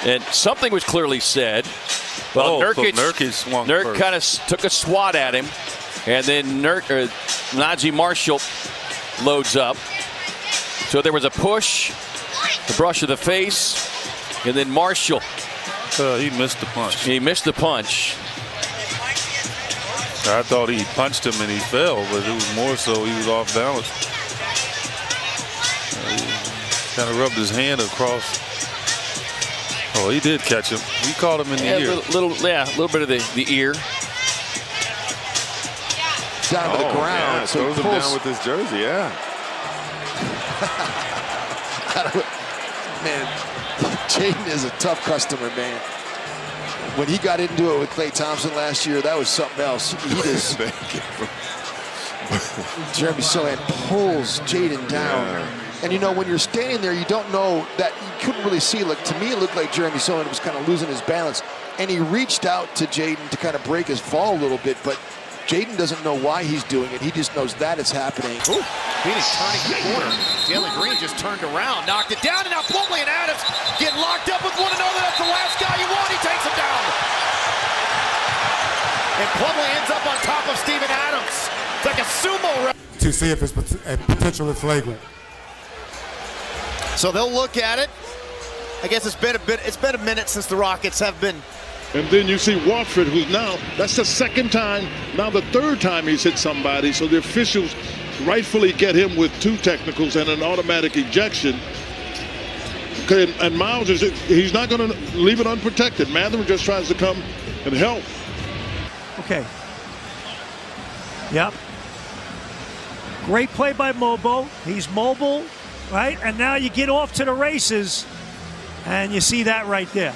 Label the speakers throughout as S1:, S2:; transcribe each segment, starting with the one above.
S1: And something was clearly said. Well, Nurkic kind of took a swat at him, and then Najee Marshall loads up. So there was a push, the brush of the face, and then Marshall.
S2: He missed the punch.
S1: He missed the punch.
S2: I thought he punched him and he fell, but it was more so he was off balance. He kind of rubbed his hand across. Oh, he did catch him. He caught him in the ear.
S1: A little bit of the ear.
S3: Down to the ground.
S4: Yeah, so throws him down with his jersey, yeah.
S3: Man, Jaden is a tough customer, man. When he got into it with Klay Thompson last year, that was something else. He just Jeremy Sohan pulls Jaden down. Yeah. And you know, when you're standing there, you don't know that you couldn't really see. Like, to me, it looked like Jeremy Sohan was kind of losing his balance. And he reached out to Jaden to kind of break his fall a little bit, but Jaden doesn't know why he's doing it. He just knows that it's happening.
S5: Ooh, Phoenix turning the corner. Jalen Green just turned around, knocked it down, and now Plumlee and Adams get locked up with one another. That's the last guy you want. He takes him down. And Plumlee ends up on top of Steven Adams. It's like a sumo.
S6: To see if it's potentially flagrant.
S5: So they'll look at it. I guess it's been a minute since the Rockets have been.
S7: And then you see Watford, who's now, that's the second time, now the third time he's hit somebody. So the officials rightfully get him with 2 technicals and an automatic ejection. Okay, and Miles, he's not going to leave it unprotected. Mathurin just tries to come and help.
S8: Okay. Yep. Great play by Mobo. He's mobile, right? And now you get off to the races, and you see that right there.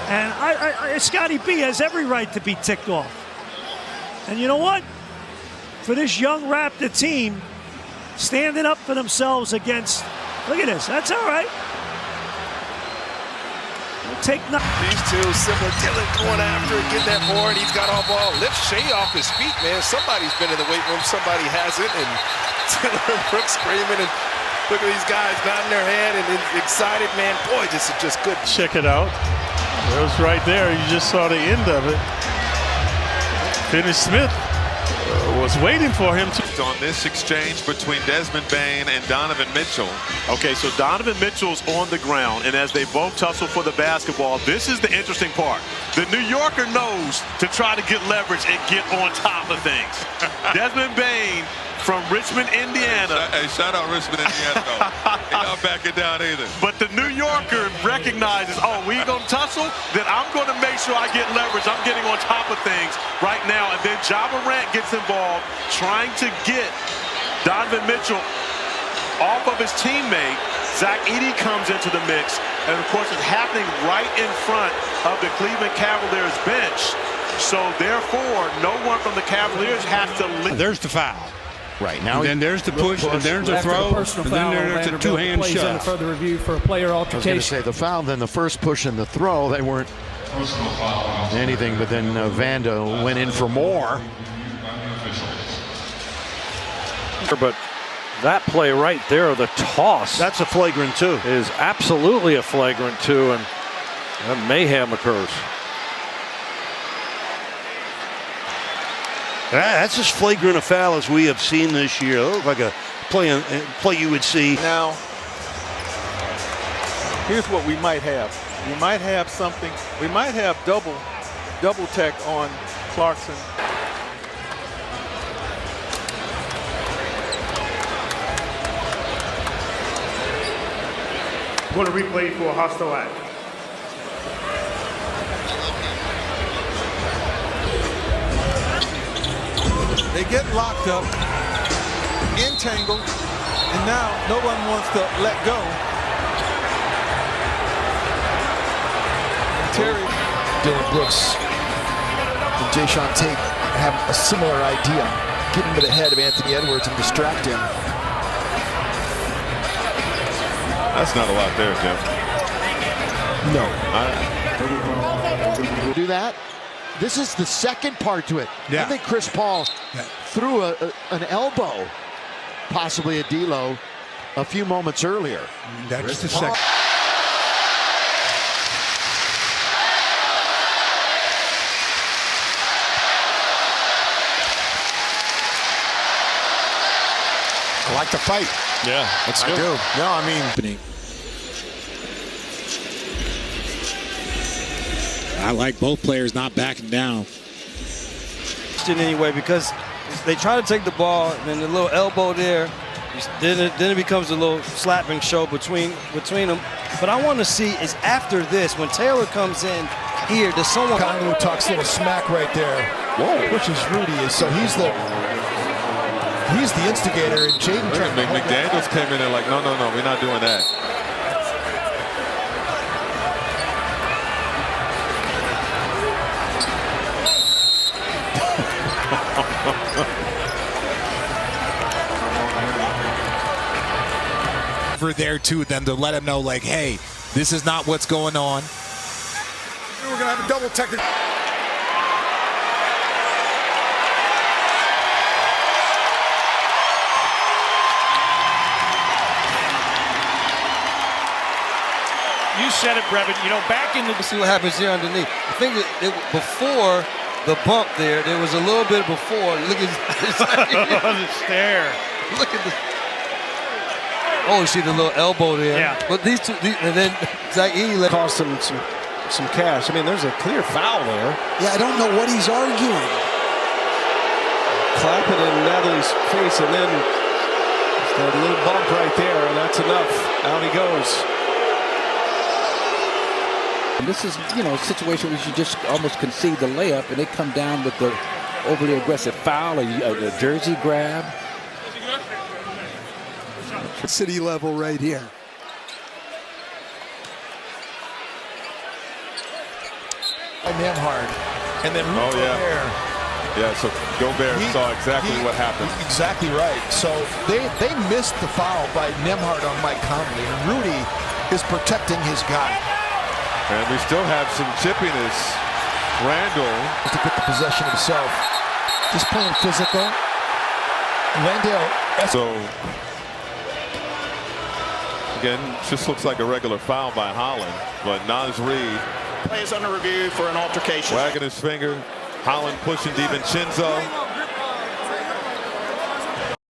S8: And Scotty B has every right to be ticked off. And you know what? For this young Raptor team, standing up for themselves against, look at this, that's all right. We'll take nothing.
S9: These two, similar. Dylan going after it, getting that board. He's got all ball. Lifts Shea off his feet, man. Somebody's been in the weight room. Somebody hasn't. And Dylan Brooks screaming. And look at these guys nodding their head and excited, man. Boy, this is just good.
S10: Check it out. It was right there. You just saw the end of it. Finney Smith was waiting for him to.
S4: On this exchange between Desmond Bane and Donovan Mitchell.
S11: Okay, so Donovan Mitchell's on the ground, and as they both tussle for the basketball, this is the interesting part. The New Yorker knows to try to get leverage and get on top of things. Desmond Bane from Richmond, Indiana.
S4: Hey, shout out Richmond, Indiana, though. He not backing down either.
S11: But the New Yorker recognizes, oh, we gonna tussle? Then I'm gonna make sure I get leverage. I'm getting on top of things right now. And then Ja Morant gets involved, trying to get Donovan Mitchell off of his teammate. Zach Edey comes into the mix. And of course, it's happening right in front of the Cleveland Cavaliers bench. So therefore, no one from the Cavaliers has to leave.
S12: There's the foul.
S13: Right now,
S12: and then there's the push, and there's the throw, and then there's a two-hand shot.
S14: Under further review for a player altercation.
S13: I was going to say the foul, then the first push and the throw, they weren't anything, but then Vanda went in for more.
S10: But that play right there, the toss.
S12: That's a flagrant two.
S10: Is absolutely a flagrant two, and mayhem occurs.
S12: That's as flagrant a foul as we have seen this year. It looks like a play you would see.
S15: Now, here's what we might have. We might have something. We might have double tech on Clarkson.
S16: Going to replay for a hostile act.
S15: They get locked up, entangled, and now no one wants to let go. And Terry.
S3: Dylan Brooks and Jayshawn Tate have a similar idea. Get into the head of Anthony Edwards and distract him.
S4: That's not a lot there, Jim.
S3: No. Do that. This is the second part to it.
S6: Yeah.
S3: I think Chris Paul threw an elbow, possibly a D'Lo, a few moments earlier.
S6: That's the second.
S17: like to fight.
S1: Yeah, that's good.
S17: I do. No, I mean.
S18: I like both players not backing down.
S19: In any way, because they try to take the ball, and then the little elbow there, then it becomes a little slapping show between them. But I want to see is after this, when Taylor comes in here, does someone...
S3: Conley talks a little smack right there. Whoa. Pushes Rudy. So he's the instigator. And Jaden
S4: McDaniels came in there like, no, we're not doing that.
S17: For there to them to let him know, like, hey, this is not what's going on.
S6: We're gonna have a double technical.
S8: You said it, Brevin. You know, back in the...
S19: See what happens here underneath. I think that before the bump there was a little bit before. Look at
S8: the stare.
S19: Look at the... Oh, you see the little elbow there.
S8: Yeah.
S19: But these two, and then Zach Edey cost him some cash. I mean, there's a clear foul there.
S3: Yeah, I don't know what he's arguing.
S19: Clap it in Natalie's face, and then that little bump right there, and that's enough. Out he goes.
S20: And this is, a situation where you just almost concede the layup, and they come down with the overly aggressive foul, a jersey grab.
S3: City level right here. Nemhard. And then Gobert.
S4: Yeah, so Gobert saw exactly what happened.
S3: Exactly right. So they missed the foul by Nemhard on Mike Conley. And Rudy is protecting his guy.
S4: And we still have some chippiness. Randall.
S3: Just to get the possession himself. Just playing physical. Landale.
S4: So, again, just looks like a regular foul by Holland. But Naz Reid.
S21: Play is under review for an altercation.
S4: Wagging his finger. Holland pushing DiVincenzo.